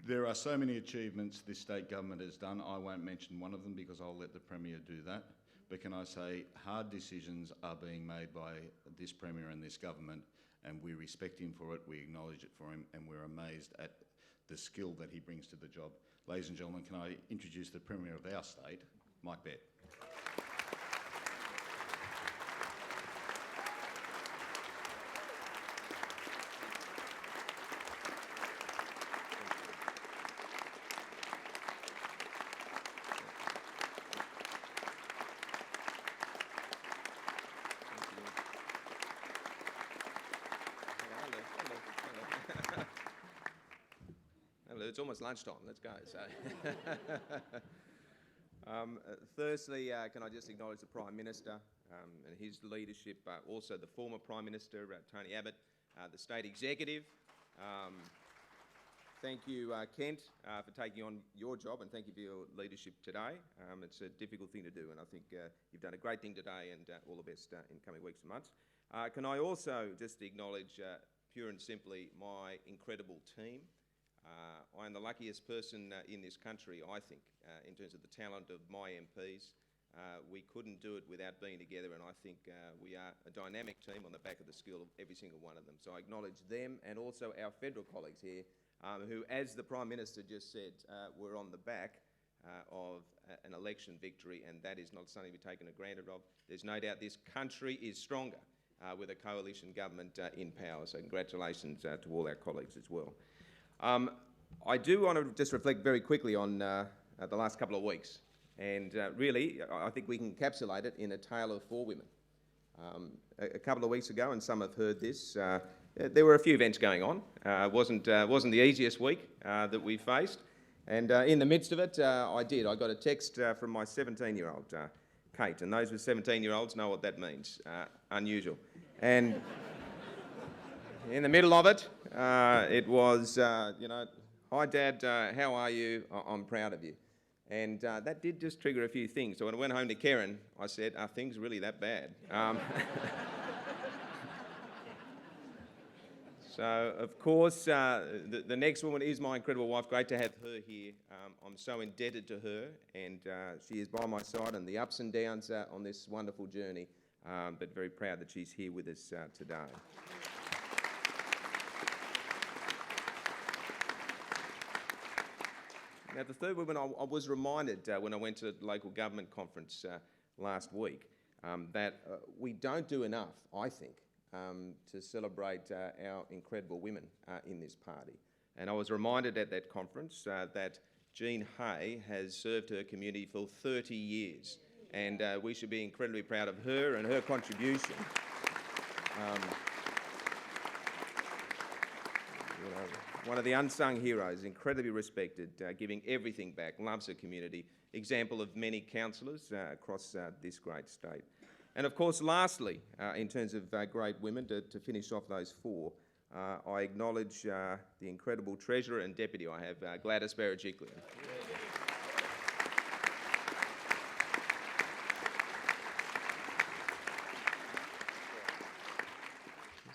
There are so many achievements this state government has done. I won't mention one of them because I'll let the Premier do that. But can I say hard decisions are being made by this Premier and this government, and we respect him for it, we acknowledge it for him, and we're amazed at the skill that he brings to the job. Ladies and gentlemen, can I introduce the Premier of our state, Mike Baird. It's almost lunchtime, let's go. So, firstly, can I just acknowledge the Prime Minister and his leadership, also the former Prime Minister, Tony Abbott, the State Executive. Thank you, Kent, for taking on your job, and thank you for your leadership today. It's a difficult thing to do, and I think you've done a great thing today, and all the best in coming weeks and months. Can I also just acknowledge, pure and simply, my incredible team. I am the luckiest person in this country, I think, in terms of the talent of my MPs. We couldn't do it without being together, and I think we are a dynamic team on the back of the skill of every single one of them. So I acknowledge them and also our federal colleagues here, who, as the Prime Minister just said, were on the back of an election victory, and that is not something to be taken for granted of. There's no doubt this country is stronger with a coalition government in power, so congratulations to all our colleagues as well. I do want to just reflect very quickly on the last couple of weeks, and really I think we can encapsulate it in a tale of four women. A couple of weeks ago, and some have heard this, there were a few events going on. Wasn't the easiest week that we faced, and in the midst of it, I got a text from my 17-year-old Kate, and those with 17-year-olds know what that means, unusual. And in the middle of it, it was, hi Dad, how are you? I'm proud of you. And that did just trigger a few things. So when I went home to Karen, I said, are things really that bad? So, of course, the next woman is my incredible wife. Great to have her here. I'm so indebted to her, and she is by my side in the ups and downs on this wonderful journey, but very proud that she's here with us today. Now, the third woman, I was reminded when I went to the local government conference last week that we don't do enough, I think, to celebrate our incredible women in this party. And I was reminded at that conference that Jean Hay has served her community for 30 years, and we should be incredibly proud of her and her contribution. One of the unsung heroes, incredibly respected, giving everything back, loves her community, example of many councillors across this great state. And of course, lastly, in terms of great women, to finish off those four, I acknowledge the incredible Treasurer and Deputy I have, Gladys Berejiklian.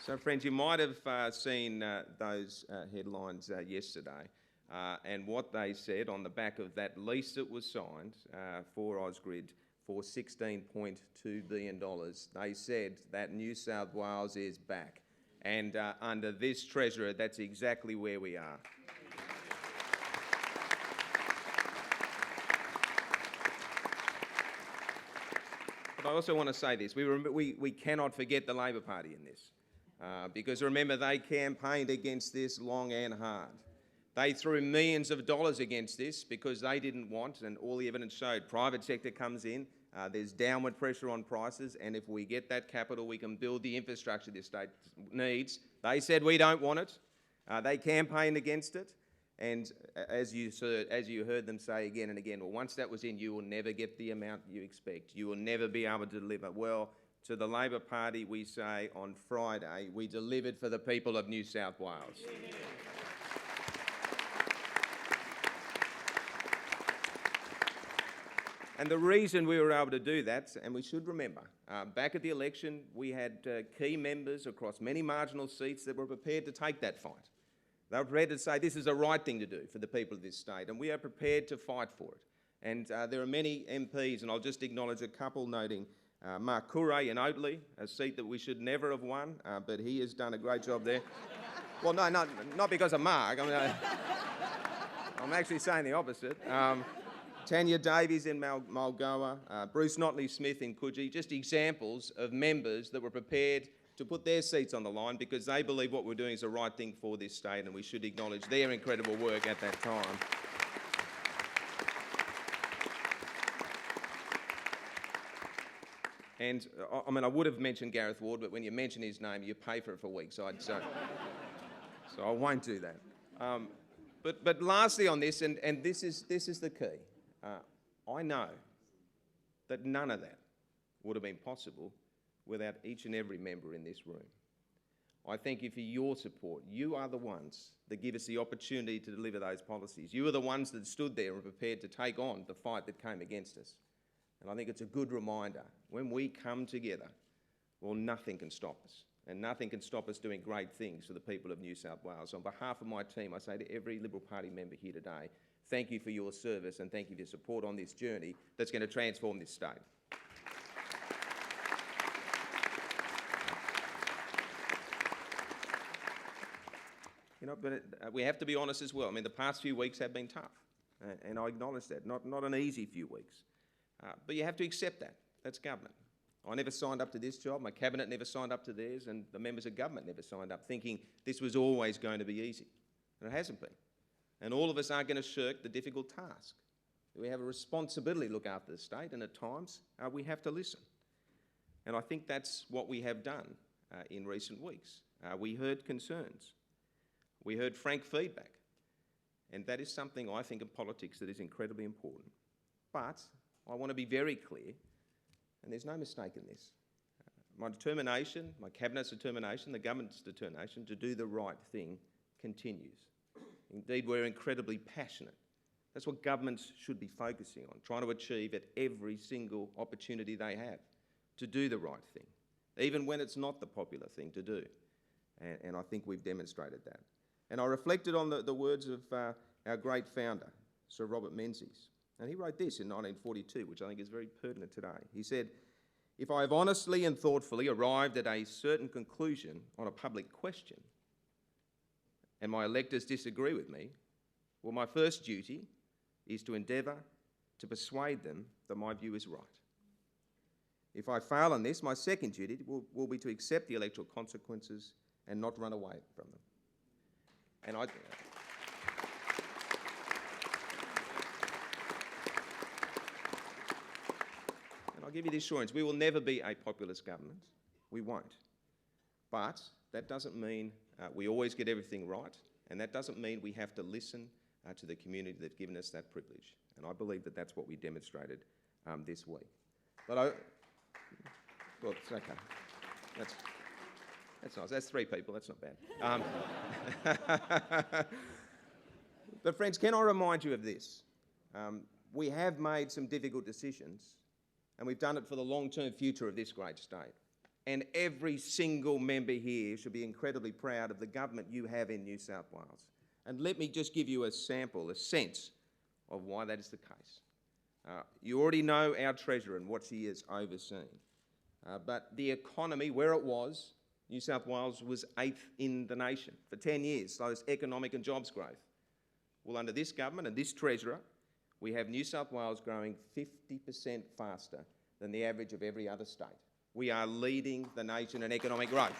So, friends, you might have seen those headlines yesterday, and what they said on the back of that lease that was signed for Ausgrid for $16.2 billion. They said that New South Wales is back, and under this Treasurer, that's exactly where we are. But I also want to say this, we cannot forget the Labor Party in this. Because remember, they campaigned against this long and hard. They threw millions of dollars against this because they didn't want, and all the evidence showed, private sector comes in, there's downward pressure on prices, and if we get that capital, we can build the infrastructure this state needs. They said we don't want it. They campaigned against it, and as you heard them say again and again, well, once that was in, you will never get the amount you expect. You will never be able to deliver. Well, to the Labor Party, we say on Friday, we delivered for the people of New South Wales. And the reason we were able to do that, and we should remember, back at the election, we had key members across many marginal seats that were prepared to take that fight. They're prepared to say this is the right thing to do for the people of this state, and we are prepared to fight for it. And there are many MPs, and I'll just acknowledge a couple, noting Mark Courray in Oatley, a seat that we should never have won, but he has done a great job there. Well, no, not because of Mark. I mean, I'm actually saying the opposite. Tanya Davies in Mulgoa, Bruce Notley-Smith in Coogee, just examples of members that were prepared to put their seats on the line because they believe what we're doing is the right thing for this state, and we should acknowledge their incredible work at that time. And I mean, I would have mentioned Gareth Ward, but when you mention his name, you pay for it for weeks. So I won't do that. But lastly on this, and this is the key. I know that none of that would have been possible without each and every member in this room. I thank you for your support. You are the ones that give us the opportunity to deliver those policies. You are the ones that stood there and prepared to take on the fight that came against us. And I think it's a good reminder, when we come together, well, nothing can stop us. And nothing can stop us doing great things for the people of New South Wales. On behalf of my team, I say to every Liberal Party member here today, thank you for your service and thank you for your support on this journey that's going to transform this state. You know, but we have to be honest as well. I mean, the past few weeks have been tough, and I acknowledge that. Not an easy few weeks. But you have to accept that. That's government. I never signed up to this job, my cabinet never signed up to theirs, and the members of government never signed up thinking this was always going to be easy. And it hasn't been. And all of us aren't going to shirk the difficult task. We have a responsibility to look after the state, and at times we have to listen. And I think that's what we have done in recent weeks. We heard concerns. We heard frank feedback. And that is something I think in politics that is incredibly important. But I want to be very clear, and there's no mistake in this. My determination, my cabinet's determination, the government's determination to do the right thing continues. Indeed, we're incredibly passionate. That's what governments should be focusing on, trying to achieve at every single opportunity they have to do the right thing, even when it's not the popular thing to do. And I think we've demonstrated that. And I reflected on the words of our great founder, Sir Robert Menzies. And he wrote this in 1942, which I think is very pertinent today. He said, "If I have honestly and thoughtfully arrived at a certain conclusion on a public question, and my electors disagree with me, well, my first duty is to endeavour to persuade them that my view is right. If I fail on this, my second duty will be to accept the electoral consequences and not run away from them." And I'll give you the assurance, we will never be a populist government. We won't. But that doesn't mean we always get everything right, and that doesn't mean we have to listen to the community that's given us that privilege. And I believe that that's what we demonstrated this week. But well, it's okay. That's nice. That's 3 people. That's not bad. But friends, can I remind you of this? We have made some difficult decisions, and we've done it for the long-term future of this great state. And every single member here should be incredibly proud of the government you have in New South Wales. And let me just give you a sample, a sense of why that is the case. You already know our Treasurer and what she is overseeing. But the economy, where it was, New South Wales was 8th in the nation for 10 years, slowest economic and jobs growth. Well, under this government and this Treasurer, we have New South Wales growing 50% faster than the average of every other state. We are leading the nation in economic growth.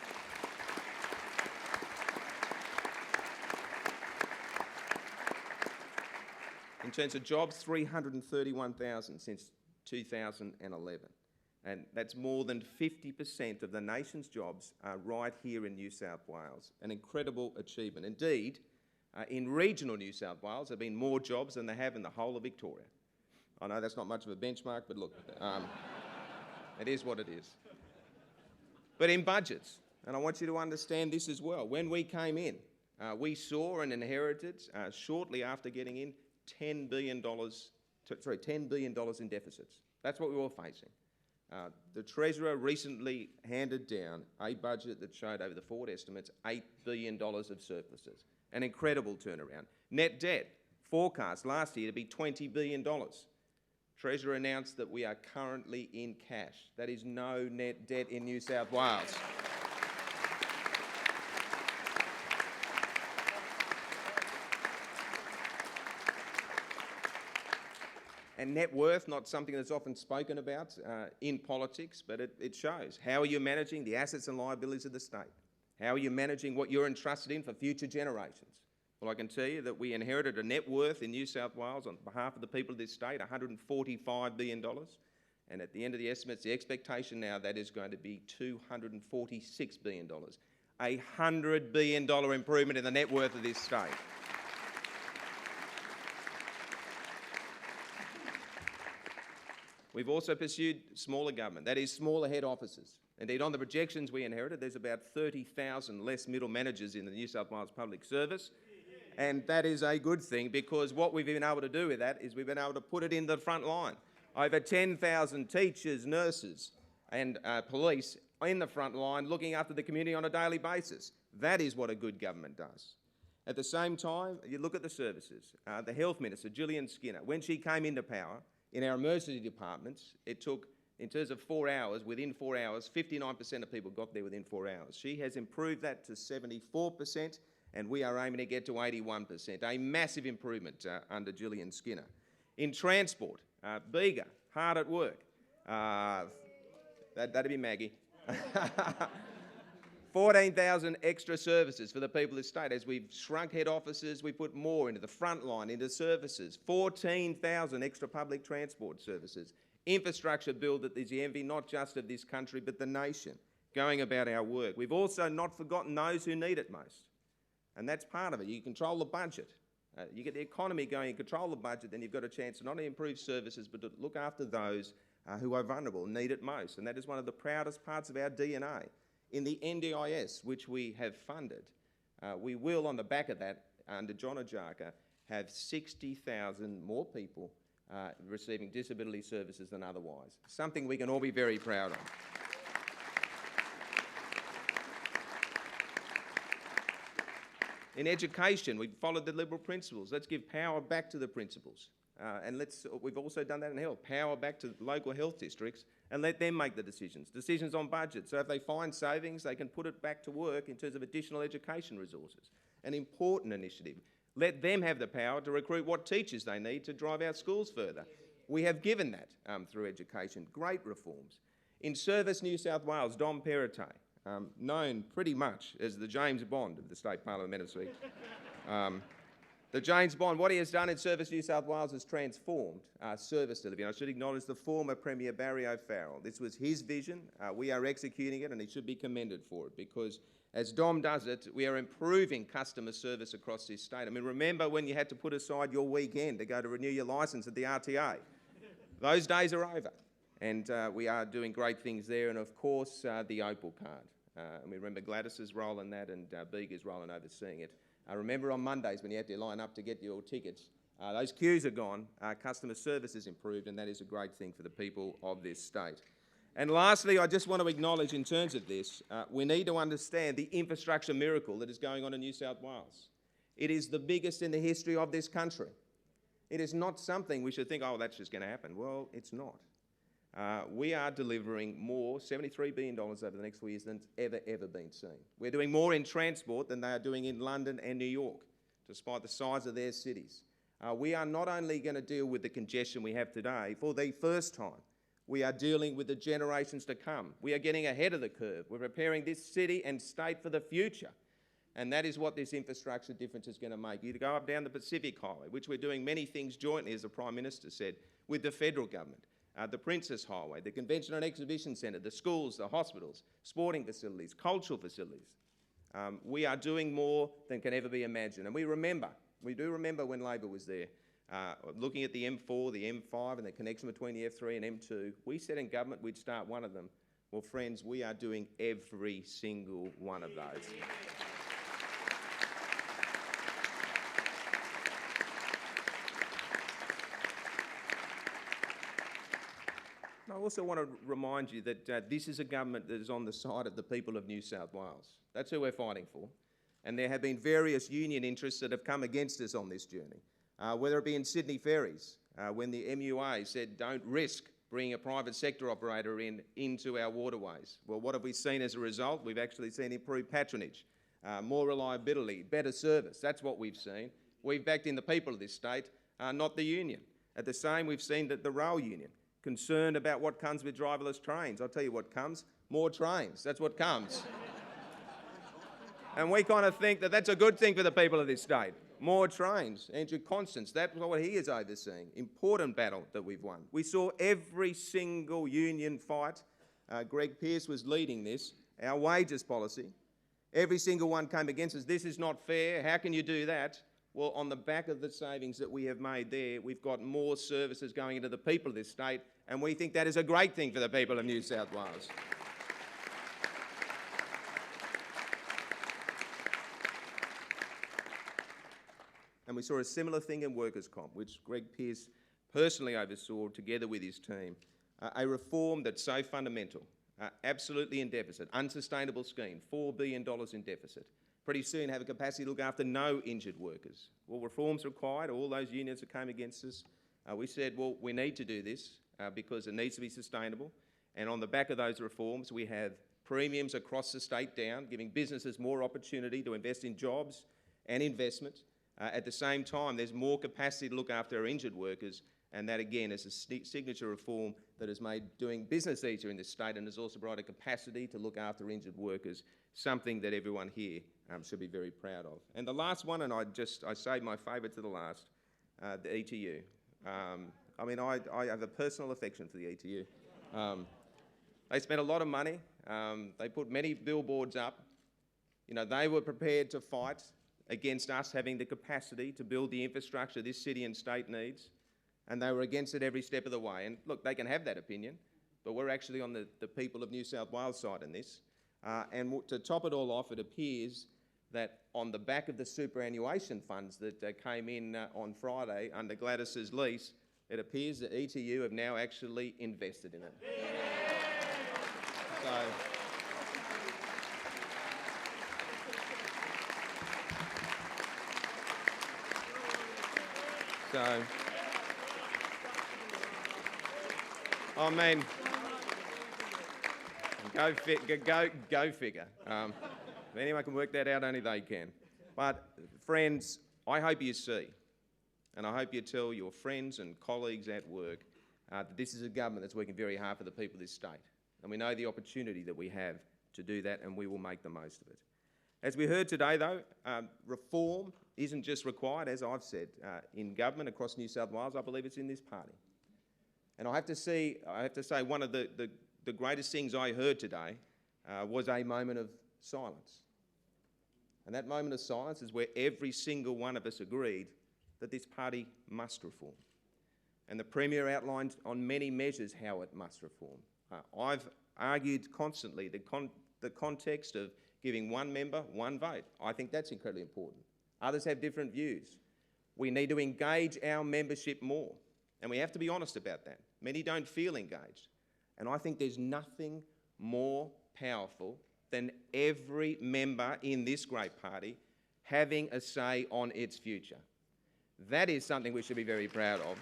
In terms of jobs, 331,000 since 2011. And that's more than 50% of the nation's jobs are right here in New South Wales. An incredible achievement. Indeed, in regional New South Wales, there have been more jobs than they have in the whole of Victoria. I know that's not much of a benchmark, but look, it is what it is. But in budgets, and I want you to understand this as well, when we came in, we saw and inherited, shortly after getting in, $10 billion in deficits. That's what we were facing. The Treasurer recently handed down a budget that showed over the forward estimates $8 billion of surpluses. an incredible turnaround. Net debt forecast last year to be $20 billion. Treasurer announced that we are currently in cash. That is no net debt in New South Wales. And net worth, not something that's often spoken about in politics, but it shows. How are you managing the assets and liabilities of the state? How are you managing what you're entrusted in for future generations? Well, I can tell you that we inherited a net worth in New South Wales on behalf of the people of this state, $145 billion. And at the end of the estimates, the expectation now that is going to be $246 billion. A $100 billion improvement in the net worth of this state. We've also pursued smaller government, that is smaller head offices. Indeed, on the projections we inherited, there's about 30,000 less middle managers in the New South Wales Public Service. And that is a good thing, because what we've been able to do with that is we've been able to put it in the front line. Over 10,000 teachers, nurses and police in the front line looking after the community on a daily basis. That is what a good government does. At the same time, you look at the services. The Health Minister, Gillian Skinner, when she came into power, in our emergency departments, it took, in terms of 4 hours, within 4 hours, 59% of people got there within 4 hours. She has improved that to 74%, and we are aiming to get to 81%. A massive improvement under Gillian Skinner. In transport, Bega, hard at work. That'd be Maggie. 14,000 extra services for the people of the state. As we've shrunk head offices, we put more into the front line, into services. 14,000 extra public transport services. Infrastructure bill that is the envy not just of this country but the nation, going about our work. We've also not forgotten those who need it most. And that's part of it. You control the budget. You get the economy going, you control the budget, then you've got a chance to not only improve services but to look after those who are vulnerable, need it most. And that is one of the proudest parts of our DNA. In the NDIS, which we have funded, we will, on the back of that, under John Ajaka, have 60,000 more people receiving disability services than otherwise. Something we can all be very proud of. In education, we've followed the Liberal principles. Let's give power back to the principals. And we've also done that in health. Power back to local health districts and let them make the decisions. Decisions on budget. So if they find savings, they can put it back to work in terms of additional education resources. An important initiative. Let them have the power to recruit what teachers they need to drive our schools further. We have given that through education. Great reforms. In Service New South Wales, Dom Perrottet, known pretty much as the James Bond of the state parliamentary. The James Bond, what he has done in Service New South Wales has transformed service delivery. And I should acknowledge the former Premier Barry O'Farrell. This was his vision. We are executing it, and he should be commended for it, because as Dom does it, we are improving customer service across this state. I mean, remember when you had to put aside your weekend to go to renew your licence at the RTA? Those days are over, and we are doing great things there. And of course, the Opal card. And we remember Gladys's role in that, and Bega's role in overseeing it. I remember on Mondays when you had to line up to get your tickets, those queues are gone, customer service is improved, and that is a great thing for the people of this state. And lastly, I just want to acknowledge in terms of this, we need to understand the infrastructure miracle that is going on in New South Wales. It is the biggest in the history of this country. It is not something we should think, oh, that's just going to happen. Well, it's not. We are delivering more, $73 billion over the next 4 years than it's ever been seen. We're doing more in transport than they are doing in London and New York, despite the size of their cities. We are not only going to deal with the congestion we have today, for the first time, we are dealing with the generations to come. We are getting ahead of the curve. We're preparing this city and state for the future. And that is what this infrastructure difference is going to make. You go up down the Pacific Highway, which we're doing many things jointly, as the Prime Minister said, with the federal government. The Princess Highway, the Convention and Exhibition Centre, the schools, the hospitals, sporting facilities, cultural facilities. We are doing more than can ever be imagined. And we do remember when Labor was there, looking at the M4, the M5 and the connection between the F3 and M2. We said in government we'd start one of them. Well, friends, we are doing every single one of those. I also want to remind you that this is a government that is on the side of the people of New South Wales. That's who we're fighting for. And there have been various union interests that have come against us on this journey, whether it be in Sydney Ferries, when the MUA said don't risk bringing a private sector operator into our waterways. Well, what have we seen as a result? We've actually seen improved patronage, more reliability, better service. That's what we've seen. We've backed in the people of this state, not the union. At the same, we've seen that the rail union, concerned about what comes with driverless trains. I'll tell you what comes, more trains. That's what comes. And we kind of think that that's a good thing for the people of this state. More trains. Andrew Constance, that's what he is overseeing. Important battle that we've won. We saw every single union fight. Greg Pearce was leading this. Our wages policy. Every single one came against us. This is not fair. How can you do that? Well, on the back of the savings that we have made there, we've got more services going into the people of this state, and we think that is a great thing for the people of New South Wales. And we saw a similar thing in workers' comp, which Greg Pearce personally oversaw together with his team. A reform that's so fundamental, absolutely in deficit, unsustainable scheme, $4 billion in deficit. Pretty soon have a capacity to look after no injured workers. Well, reforms required, all those unions that came against us. We said, well, we need to do this because it needs to be sustainable. And on the back of those reforms, we have premiums across the state down, giving businesses more opportunity to invest in jobs and investment. At the same time, there's more capacity to look after our injured workers, and that again is a signature reform that has made doing business easier in this state and has also brought a capacity to look after injured workers, something that everyone here should be very proud of. And the last one, and I saved my favourite to the last, the ETU. I mean, I have a personal affection for the ETU. They spent a lot of money. They put many billboards up. You know, they were prepared to fight against us having the capacity to build the infrastructure this city and state needs, and they were against it every step of the way. And look, they can have that opinion, but we're actually on the people of New South Wales side in this. And to top it all off, it appears that on the back of the superannuation funds that came in on Friday under Gladys's lease, it appears that ETU have now actually invested in it. So, I mean, go figure. If anyone can work that out, only they can. But friends, I hope you see, and I hope you tell your friends and colleagues at work that this is a government that's working very hard for the people of this state. And we know the opportunity that we have to do that, and we will make the most of it. As we heard today, though, reform isn't just required, as I've said, in government across New South Wales. I believe it's in this party. And I have to say, one of the greatest things I heard today was a moment of silence. And that moment of silence is where every single one of us agreed that this party must reform. And the Premier outlined on many measures how it must reform. I've argued constantly the context of giving one member, one vote. I think that's incredibly important. Others have different views. We need to engage our membership more, and we have to be honest about that. Many don't feel engaged, and I think there's nothing more powerful than every member in this great party having a say on its future. That is something we should be very proud of.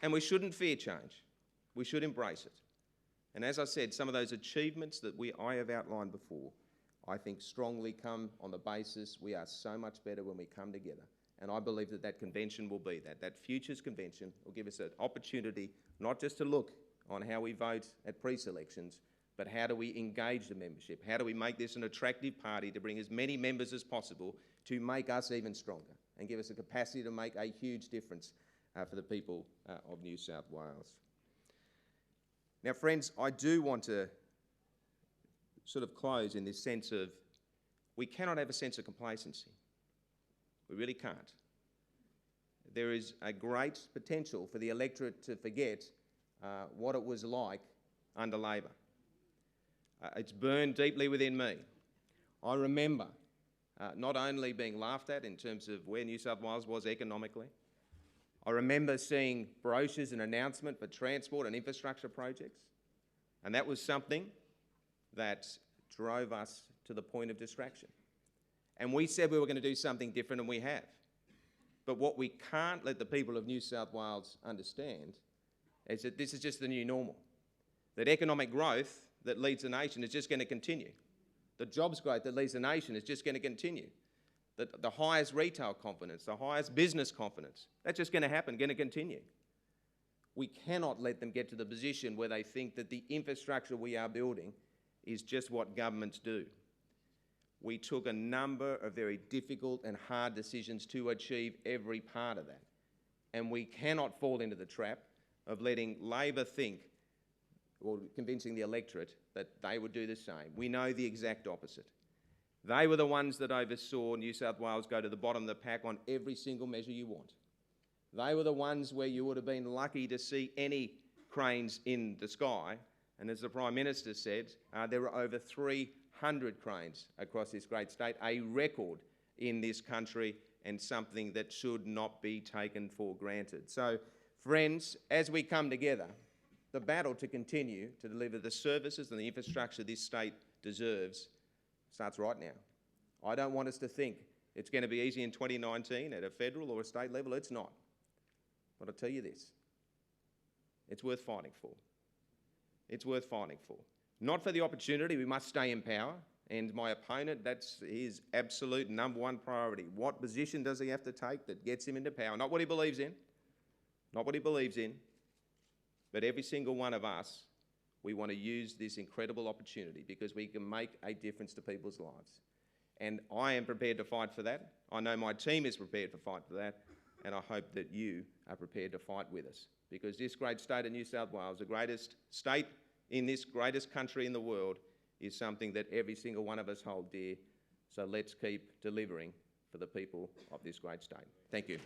And we shouldn't fear change. We should embrace it. And as I said, some of those achievements that I have outlined before, I think strongly come on the basis we are so much better when we come together. And I believe that that convention will be that. That Futures Convention will give us an opportunity not just to look on how we vote at pre-selections, but how do we engage the membership? How do we make this an attractive party to bring as many members as possible to make us even stronger and give us a capacity to make a huge difference for the people of New South Wales. Now, friends, I do want to sort of close in this sense of we cannot have a sense of complacency. We really can't. There is a great potential for the electorate to forget what it was like under Labor. It's burned deeply within me. I remember not only being laughed at in terms of where New South Wales was economically, I remember seeing brochures and announcement for transport and infrastructure projects. And that was something that drove us to the point of distraction. And we said we were going to do something different, and we have. But what we can't let the people of New South Wales understand is that this is just the new normal. That economic growth that leads the nation is just going to continue. The jobs growth that leads the nation is just going to continue. The highest retail confidence, the highest business confidence, that's just going to happen, going to continue. We cannot let them get to the position where they think that the infrastructure we are building is just what governments do. We took a number of very difficult and hard decisions to achieve every part of that. And we cannot fall into the trap of letting Labor think, or convincing the electorate that they would do the same. We know the exact opposite. They were the ones that oversaw New South Wales go to the bottom of the pack on every single measure you want. They were the ones where you would have been lucky to see any cranes in the sky. And as the Prime Minister said, there were over 300 cranes across this great state, a record in this country and something that should not be taken for granted. So, friends, as we come together, the battle to continue to deliver the services and the infrastructure this state deserves starts right now. I don't want us to think it's going to be easy in 2019 at a federal or a state level. It's not. But I'll tell you this, it's worth fighting for. It's worth fighting for. Not for the opportunity, we must stay in power, and my opponent, that's his absolute number one priority. What position does he have to take that gets him into power? Not what he believes in, not what he believes in, but every single one of us, we want to use this incredible opportunity because we can make a difference to people's lives. And I am prepared to fight for that. I know my team is prepared to fight for that, and I hope that you are prepared to fight with us, because this great state of New South Wales, the greatest state in this greatest country in the world, is something that every single one of us hold dear. So let's keep delivering for the people of this great state. Thank you.